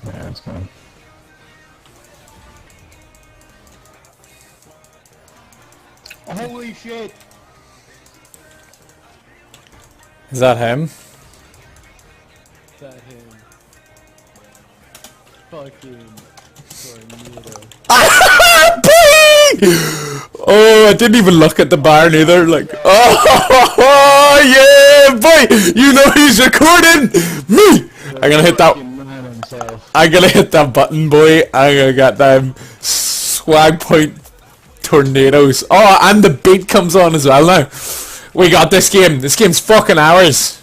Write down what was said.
Yeah, it's gone. Holy shit! Is that him? That him. Fucking tornado. Oh, I didn't even look at the barn either. Like, oh yeah, boy! You know he's recording me. I'm gonna hit that. Man himself. I'm gonna hit that button, boy. I'm gonna get them swag point tornadoes. Oh, and the beat comes on as well now. We got this game. This game's fucking ours.